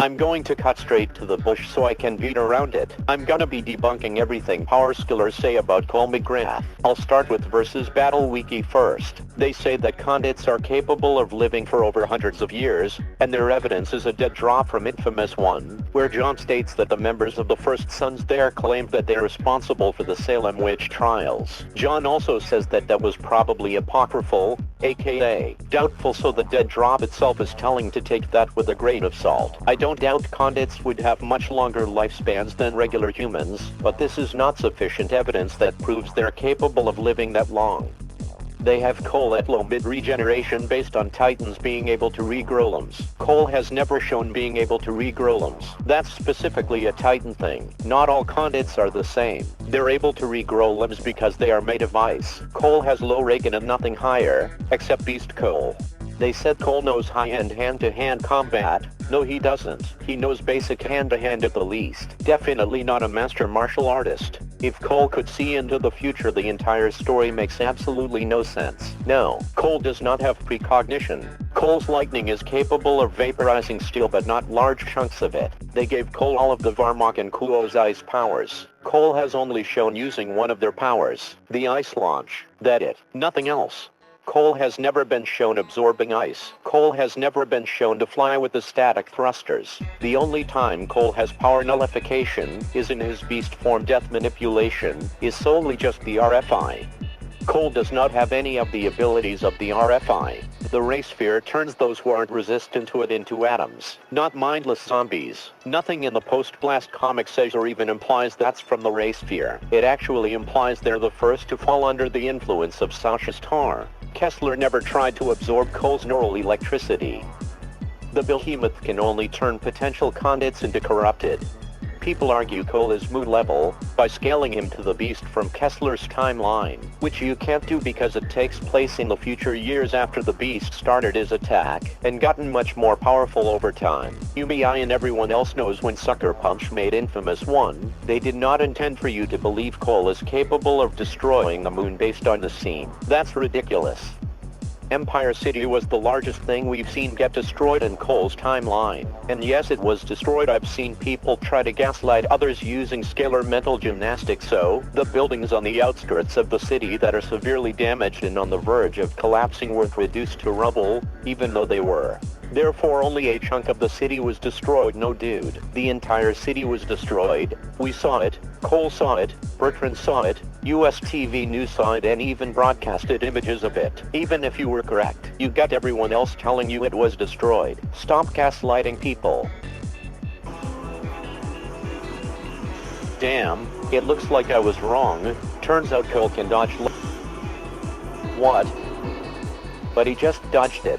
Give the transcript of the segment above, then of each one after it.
I'm going to cut straight to the bush so I can beat around it. I'm gonna be debunking everything Powerscalers say about Cole MacGrath. I'll start with versus Battle Wiki first. They say that convicts are capable of living for over hundreds of years, and their evidence is a dead drop from Infamous 1, where John states that the members of the First Sons there claimed that they're responsible for the Salem witch trials. John also says that that was probably apocryphal, aka doubtful, so the dead drop itself is telling to take that with a grain of salt. I don't doubt convicts would have much longer lifespans than regular humans, but this is not sufficient evidence that proves they're capable of living that long. They have Cole at low mid-regeneration based on Titans being able to regrow limbs. Cole has never shown being able to regrow limbs. That's specifically a Titan thing. Not all convicts are the same. They're able to regrow limbs because they are made of ice. Cole has low Reagan and nothing higher, except Beast Cole. They said Cole knows high-end hand-to-hand combat. No, he doesn't. He knows basic hand-to-hand at the least. Definitely not a master martial artist. If Cole could see into the future, the entire story makes absolutely no sense. No, Cole does not have precognition. Cole's lightning is capable of vaporizing steel but not large chunks of it. They gave Cole all of the Varmok and Kuo's ice powers. Cole has only shown using one of their powers, the ice launch. That's it. Nothing else. Cole has never been shown absorbing ice. Cole has never been shown to fly with the static thrusters. The only time Cole has power nullification is in his beast form. Death manipulation is solely just the RFI. Cole does not have any of the abilities of the RFI. The ray sphere turns those who aren't resistant to it into atoms, not mindless zombies. Nothing in the post-blast comic says or even implies that's from the ray sphere. It actually implies they're the first to fall under the influence of Sasha's tar. Kessler never tried to absorb Cole's neural electricity. The behemoth can only turn potential convicts into corrupted. People argue Cole is moon level by scaling him to the beast from Kessler's timeline, which you can't do because it takes place in the future years after the beast started his attack and gotten much more powerful over time. Yumi and everyone else knows when Sucker Punch made Infamous 1, they did not intend for you to believe Cole is capable of destroying the moon based on the scene. That's ridiculous. Empire City was the largest thing we've seen get destroyed in Cole's timeline. And yes, it was destroyed. I've seen people try to gaslight others using scalar mental gymnastics, so the buildings on the outskirts of the city that are severely damaged and on the verge of collapsing were reduced to rubble, even though they were. Therefore only a chunk of the city was destroyed. No dude, the entire city was destroyed. We saw it, Cole saw it, Bertrand saw it, US TV News saw it and even broadcasted images of it. Even if you were correct, you got everyone else telling you it was destroyed. Stop gaslighting people. Damn, it looks like I was wrong. Turns out Cole can dodge what? But he just dodged it.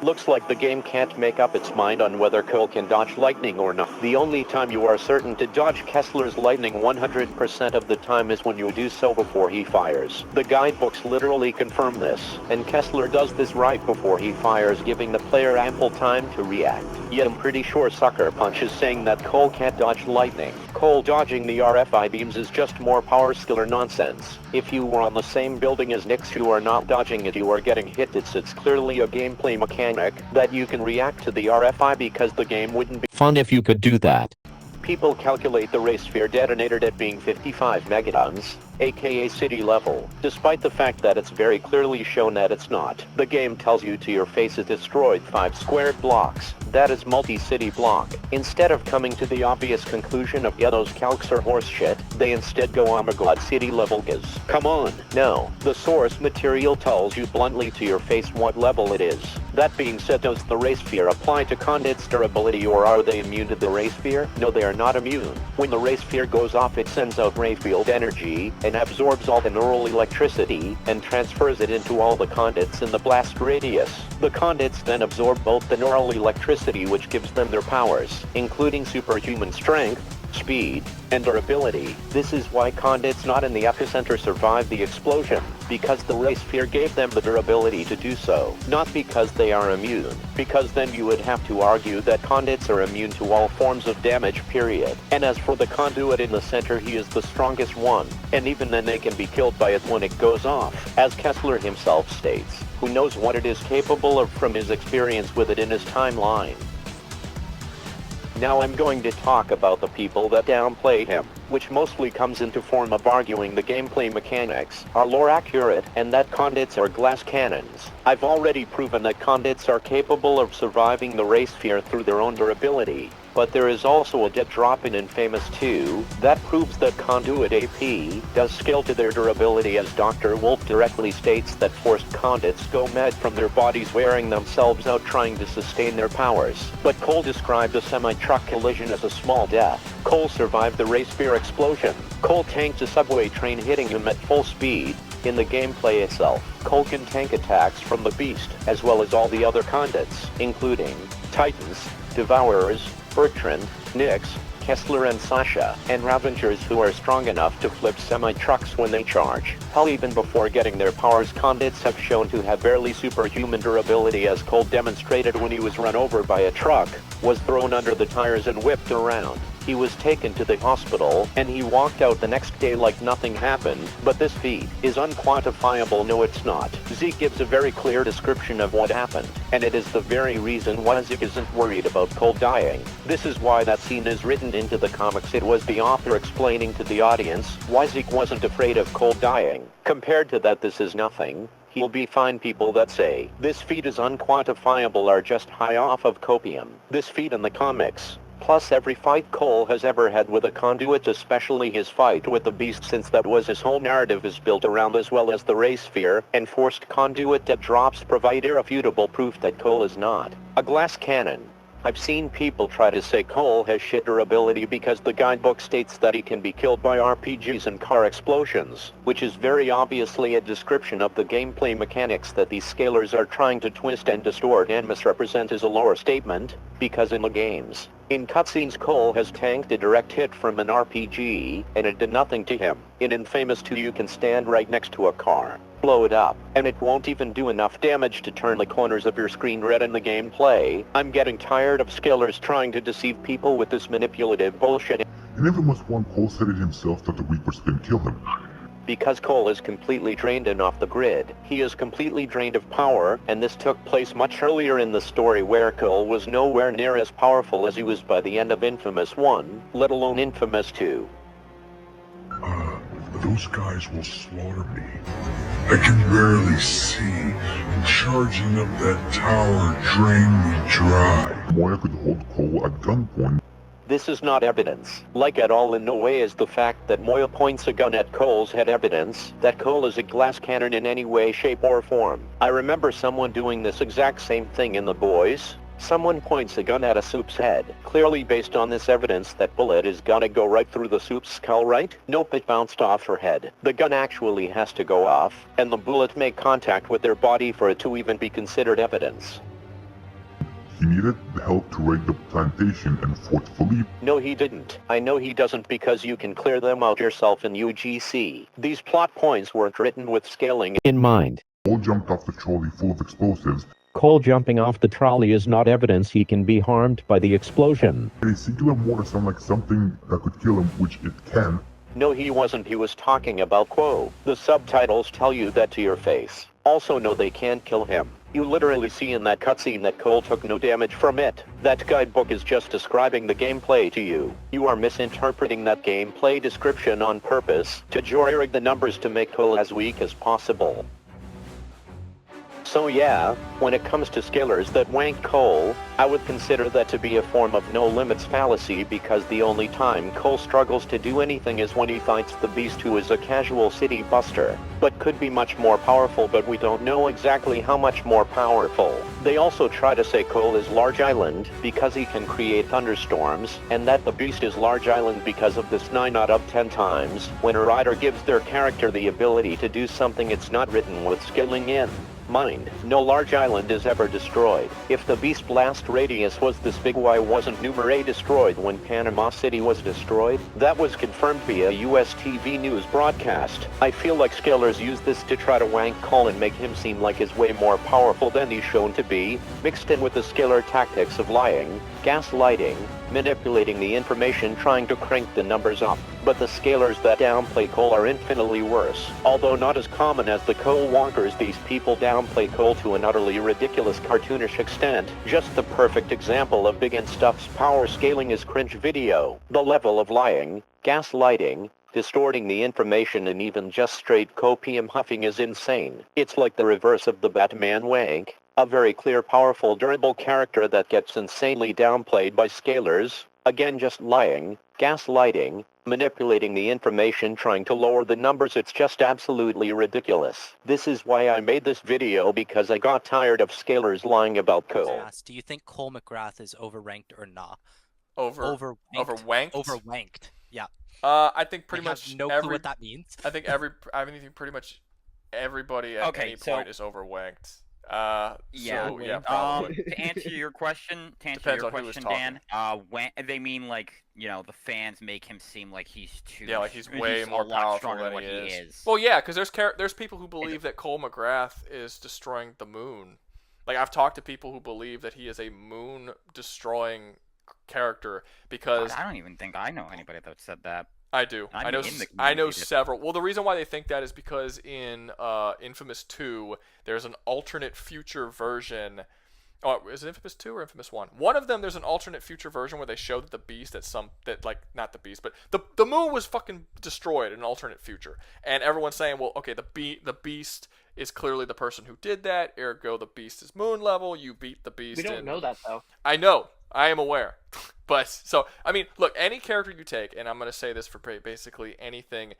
Looks like the game can't make up its mind on whether Cole can dodge lightning or not. The only time you are certain to dodge Kessler's lightning 100% of the time is when you do so before he fires. The guidebooks literally confirm this, and Kessler does this right before he fires, giving the player ample time to react. Yet I'm pretty sure Sucker Punch is saying that Cole can't dodge lightning. Cole dodging the RFI beams is just more Powerscaler nonsense. If you were on the same building as Nyx, you are not dodging it, you are getting hit. It's clearly a gameplay mechanic that you can react to the RFI because the game wouldn't be fun if you could do that. People calculate the ray sphere detonated at being 55 megatons, aka city level, despite the fact that it's very clearly shown that it's not. The game tells you to your face it destroyed 5 squared blocks. That is multi-city block. Instead of coming to the obvious conclusion of yeah, those calcs are horseshit, they instead go oh my god, city level is. Come on. No, the source material tells you bluntly to your face what level it is. That being said, does the ray sphere apply to convicts' durability or are they immune to the ray sphere? No, they are not immune. When the ray sphere goes off, it sends out ray field energy and absorbs all the neural electricity and transfers it into all the convicts in the blast radius. The convicts then absorb both the neural electricity, which gives them their powers, including superhuman strength, speed, and durability. This is why convicts not in the epicenter survived the explosion, because the ray sphere gave them the durability to do so, not because they are immune, because then you would have to argue that convicts are immune to all forms of damage, period. And as for the conduit in the center, he is the strongest one, and even then they can be killed by it when it goes off, as Kessler himself states. who knows what it is capable of from his experience with it in his timeline. Now I'm going to talk about the people that downplay him, which mostly comes into form of arguing the gameplay mechanics are lore accurate and that conduits are glass cannons. I've already proven that conduits are capable of surviving the ray sphere through their own durability, but there is also a dead drop in Infamous 2 that proves that conduit AP does scale to their durability, as Dr. Wolf directly states that forced conduits go mad from their bodies wearing themselves out trying to sustain their powers. But Cole described a semi-truck collision as a small death. Cole survived the ray sphere explosion. Cole tanked a subway train hitting him at full speed. In the gameplay itself, Cole can tank attacks from the beast, as well as all the other conduits, including Titans, Devourers, Bertrand, Nyx, Kessler and Sasha, and Ravengers who are strong enough to flip semi-trucks when they charge. Hell, even before getting their powers, conduits have shown to have barely superhuman durability, as Cole demonstrated when he was run over by a truck, was thrown under the tires and whipped around. He was taken to the hospital, and he walked out the next day like nothing happened. But this feat is unquantifiable. No, it's not. Zeke gives a very clear description of what happened, and it is the very reason why Zeke isn't worried about Cole dying. This is why that scene is written into the comics. It was the author explaining to the audience why Zeke wasn't afraid of Cole dying. Compared to that, this is nothing. He'll be fine. People that say this feat is unquantifiable are just high off of copium. This feat in the comics, plus every fight Cole has ever had with a conduit, especially his fight with the beast, since that was his whole narrative, is built around, as well as the ray sphere and forced conduit dead drops, provide irrefutable proof that Cole is not a glass cannon. I've seen people try to say Cole has shit durability because the guidebook states that he can be killed by RPGs and car explosions, which is very obviously a description of the gameplay mechanics that these scalers are trying to twist and distort and misrepresent as a lore statement, because in the games, in cutscenes, Cole has tanked a direct hit from an RPG, and it did nothing to him. In Infamous 2 you can stand right next to a car, blow it up, and it won't even do enough damage to turn the corners of your screen red in the gameplay. I'm getting tired of scalers trying to deceive people with this manipulative bullshit. In Infamous 1, Cole said it himself that the Reapers couldn't kill him. Because Cole is completely drained and off the grid, he is completely drained of power, and this took place much earlier in the story, where Cole was nowhere near as powerful as he was by the end of Infamous 1, let alone Infamous 2. Those guys will slaughter me. I can barely see, and charging up that tower drained me dry. Moya could hold Cole at gunpoint. This is not evidence, like at all. In no way is the fact that Moya points a gun at Cole's head evidence that Cole is a glass cannon in any way, shape, or form. I remember someone doing this exact same thing in The Boys. Someone points a gun at a Soup's head, clearly based on this evidence that bullet is gonna go right through the Soup's skull, right? Nope, it bounced off her head. The gun actually has to go off, and the bullet make contact with their body for it to even be considered evidence. He needed the help to raid the plantation and Fort Philippe. No, he didn't. I know he doesn't, because you can clear them out yourself in UGC. These plot points weren't written with scaling in mind. Cole jumped off the trolley full of explosives. Cole jumping off the trolley is not evidence he can be harmed by the explosion. A singular mortar sounded like something that could kill him, which it can. No, he wasn't. He was talking about Quo. The subtitles tell you that to your face. Also, no, they can't kill him. You literally see in that cutscene that Cole took no damage from it. That guidebook is just describing the gameplay to you. You are misinterpreting that gameplay description on purpose to jury-rig the numbers to make Cole as weak as possible. So yeah, when it comes to scalers that wank Cole, I would consider that to be a form of no limits fallacy, because the only time Cole struggles to do anything is when he fights the beast, who is a casual city buster, but could be much more powerful, but we don't know exactly how much more powerful. They also try to say Cole is Large Island because he can create thunderstorms, and that the beast is Large Island because of this 9 out of 10 times when a writer gives their character the ability to do something it's not written with skilling in mind. No Large Island is ever destroyed. If the beast blast radius was this big, why wasn't Numerae destroyed when Panama City was destroyed? That was confirmed via US TV news broadcast. I feel like scalers use this to try to wank Cole and make him seem like he's way more powerful than he's shown to be, mixed in with the scaler tactics of lying, gaslighting, manipulating the information, trying to crank the numbers up. but the scalers that downplay Cole are infinitely worse. Although not as common as the Cole wonkers, these people downplay Cole to an utterly ridiculous cartoonish extent. Just the perfect example of Big and Stuff's power scaling is cringe video. The level of lying, gaslighting, distorting the information, and even just straight copium huffing is insane. It's like the reverse of the Batman wank, a very clear, powerful, durable character that gets insanely downplayed by scalers. Again, just lying, gaslighting, manipulating the information, trying to lower the numbers. It's just absolutely ridiculous. This is why I made this video, because I got tired of scalers lying about Cole. Do you think Cole MacGrath is overranked or not? Overwanked? Overwanked. Yeah. I think pretty much have no clue what that means. I think pretty much everybody at any point is overwanked. Probably. To answer your question, Dan, when they mean, like, you know, the fans make him seem like he's too he's way more powerful than he is. Well, yeah, because there's people who believe that Cole MacGrath is destroying the moon. Like, I've talked to people who believe that he is a moon destroying character because I don't even think I know anybody that said that. I do. I know several. Well, the reason why they think that is because in Infamous 2, there's an alternate future version. Oh, is it Infamous 2 or Infamous 1? One of them, there's an alternate future version where they show that the beast not the beast, but the moon was fucking destroyed in an alternate future. And everyone's saying, well, okay, the beast is clearly the person who did that, ergo the beast is moon level, you beat the beast. We don't know that, though. I know. I am aware. But, so, I mean, look, any character you take, and I'm going to say this for basically anything,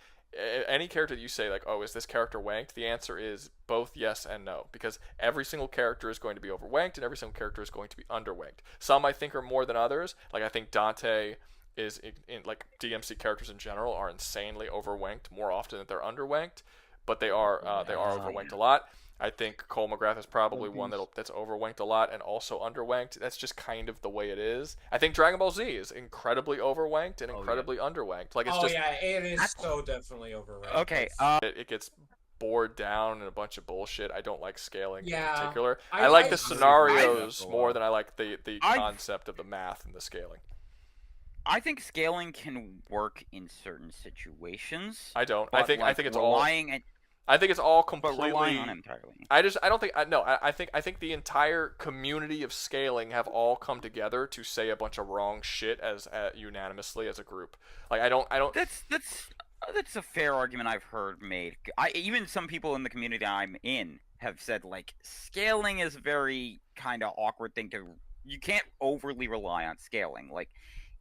any character that you say, like, oh, is this character wanked? The answer is both yes and no, because every single character is going to be overwanked, and every single character is going to be underwanked. Some I think are more than others. Like, I think Dante is, like, DMC characters in general are insanely overwanked more often than they're underwanked, but they are overwanked a lot. I think Cole MacGrath is probably one that's overwanked a lot and also underwanked. That's just kind of the way it is. I think Dragon Ball Z is incredibly overwanked and incredibly underwanked. Like, it's it is so definitely overranked. Okay. It gets bored down and a bunch of bullshit. I don't like scaling in Yeah. particular. I like the scenarios more than I like the concept of the math and the scaling. I think scaling can work in certain situations. I don't. I think it's all. I think it's all completely. Relying on entirely. I think the entire community of scaling have all come together to say a bunch of wrong shit as unanimously as a group. Like, I don't. That's a fair argument I've heard made. Even some people in the community I'm in have said, like, scaling is a very kind of awkward thing to. You can't overly rely on scaling. Like,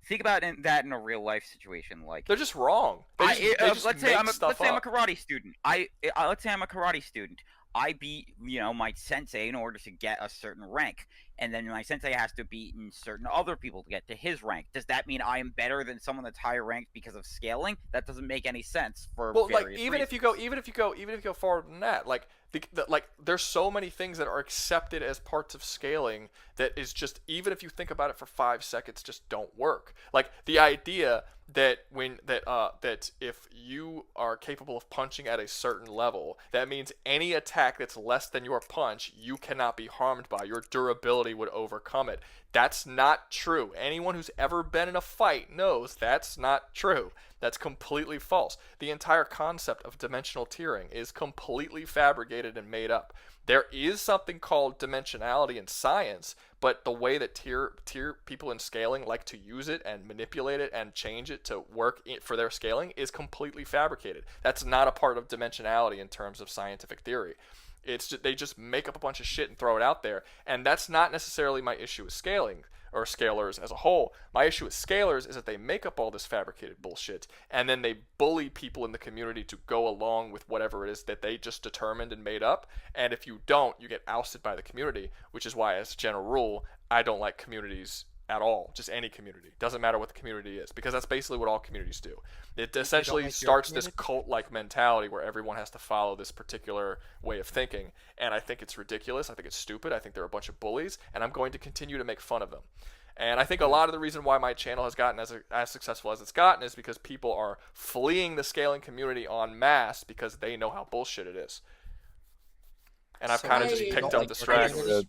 think about that in a real life situation. Like, they're just wrong. Let's say I'm a karate student. Let's say I'm a karate student. I beat, my sensei in order to get a certain rank, and then my sensei has to beat certain other people to get to his rank. Does that mean I am better than someone that's higher ranked because of scaling? That doesn't make any sense for various reasons. Even if you go forward than that, like there's so many things that are accepted as parts of scaling that is just, even if you think about it for 5 seconds, just don't work. Like the idea that that if you are capable of punching at a certain level, that means any attack that's less than your punch, you cannot be harmed by. Your durability would overcome it. That's not true. Anyone who's ever been in a fight knows that's not true. That's completely false. The entire concept of dimensional tiering is completely fabricated and made up. There is something called dimensionality in science, but the way that tier people in scaling like to use it and manipulate it and change it to work for their scaling is completely fabricated. That's not a part of dimensionality in terms of scientific theory. It's just, they just make up a bunch of shit and throw it out there, and that's not necessarily my issue with scaling or scalers as a whole. My issue with scalers is that they make up all this fabricated bullshit, and then they bully people in the community to go along with whatever it is that they just determined and made up, and if you don't, you get ousted by the community, which is why, as a general rule, I don't like communities at all, just any community. Doesn't matter what the community is, because that's basically what all communities do. It essentially starts this cult-like mentality where everyone has to follow this particular way of thinking, and I think it's ridiculous. I think it's stupid. I think they're a bunch of bullies, and I'm going to continue to make fun of them. And I think a lot of the reason why my channel has gotten as successful as it's gotten is because people are fleeing the scaling community en masse because they know how bullshit it is. And I've kind of just picked up the stragglers.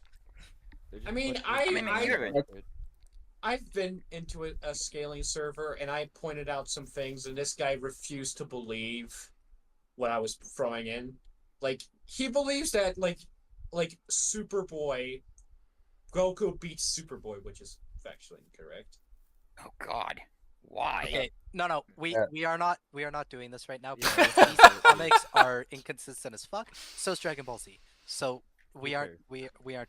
I mean, I've been into a scaling server, and I pointed out some things, and this guy refused to believe what I was throwing in. Like, he believes that, like Superboy, Goku beats Superboy, which is factually incorrect. Oh God, why? Okay, no, we are not doing this right now because these comics are inconsistent as fuck. So is Dragon Ball Z. So we aren't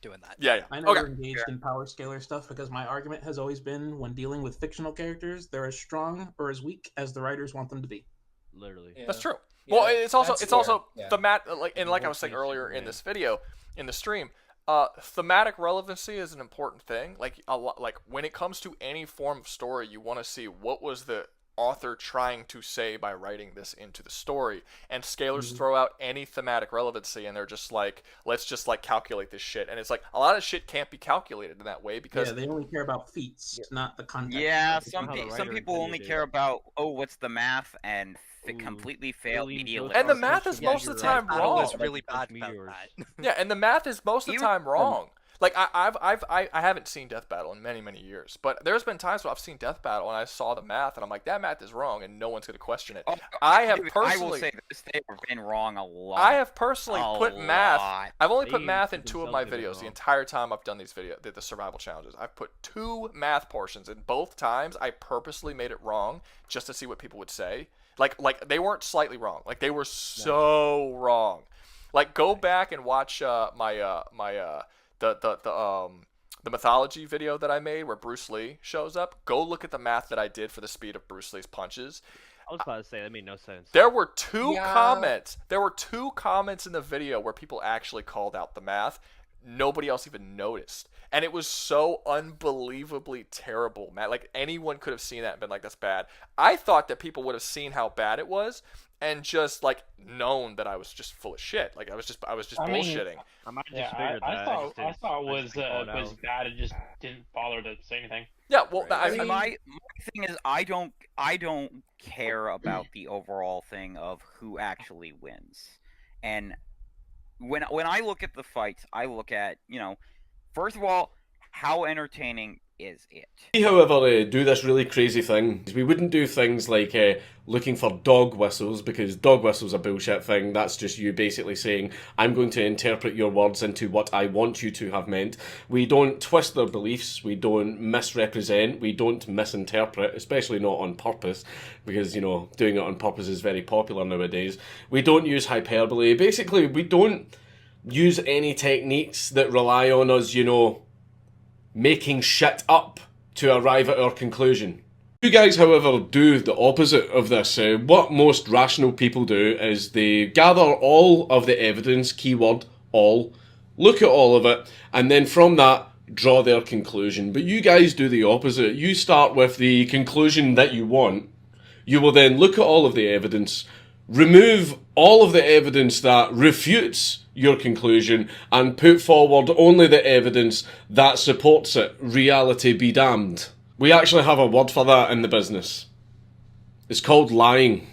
doing that. Yeah. I never engaged in Powerscaler stuff because my argument has always been when dealing with fictional characters, they're as strong or as weak as the writers want them to be. Literally. Yeah. That's true. Yeah, Well, it's also yeah. like I was saying earlier in this video, in the stream, thematic relevancy is an important thing. Like when it comes to any form of story, you want to see what was the author trying to say by writing this into the story. And scalers throw out any thematic relevancy, and they're just like, let's just like calculate this shit. And it's like a lot of shit can't be calculated in that way because they only care about feats, not the context. Yeah, some people only care about what's the math and completely fail immediately. And the math is most of the time wrong. Is really bad about that. Yeah, and the math is most of the time wrong. Like I haven't seen Death Battle in many years, but there's been times where I've seen Death Battle and I saw the math and I'm like, that math is wrong, and no one's gonna question it. I will say this, they have been wrong a lot. I have personally put math. I've only put math in 2 of my videos the entire time I've done these the survival challenges. I've put 2 math portions, and both times I purposely made it wrong just to see what people would say. Like they weren't slightly wrong. Like they were so wrong. Like go back and watch the mythology video that I made where Bruce Lee shows up. Go look at the math that I did for the speed of Bruce Lee's punches. I was about to say that made no sense. There were 2 comments. There were 2 comments in the video where people actually called out the math. Nobody else even noticed. And it was so unbelievably terrible, Matt. Like anyone could have seen that and been like, that's bad. I thought that people would have seen how bad it was and just like known that I was just full of shit. Like I was just bullshitting. I might just figured that. I thought it was bad. It just didn't bother to say anything. Yeah, well, right. my thing is I don't care about the overall thing of who actually wins. And when I look at the fights, I look at, first of all, how entertaining is it? We, however, do this really crazy thing. We wouldn't do things like looking for dog whistles, because dog whistles are a bullshit thing. That's just you basically saying, I'm going to interpret your words into what I want you to have meant. We don't twist their beliefs. We don't misrepresent. We don't misinterpret, especially not on purpose, because, doing it on purpose is very popular nowadays. We don't use hyperbole. Basically, we don't use any techniques that rely on us, making shit up to arrive at our conclusion. You guys, however, do the opposite of this. What most rational people do is they gather all of the evidence, keyword all, look at all of it, and then from that, draw their conclusion. But you guys do the opposite. You start with the conclusion that you want. You will then look at all of the evidence, remove all of the evidence that refutes your conclusion, and put forward only the evidence that supports it. Reality be damned. We actually have a word for that in the business. It's called lying.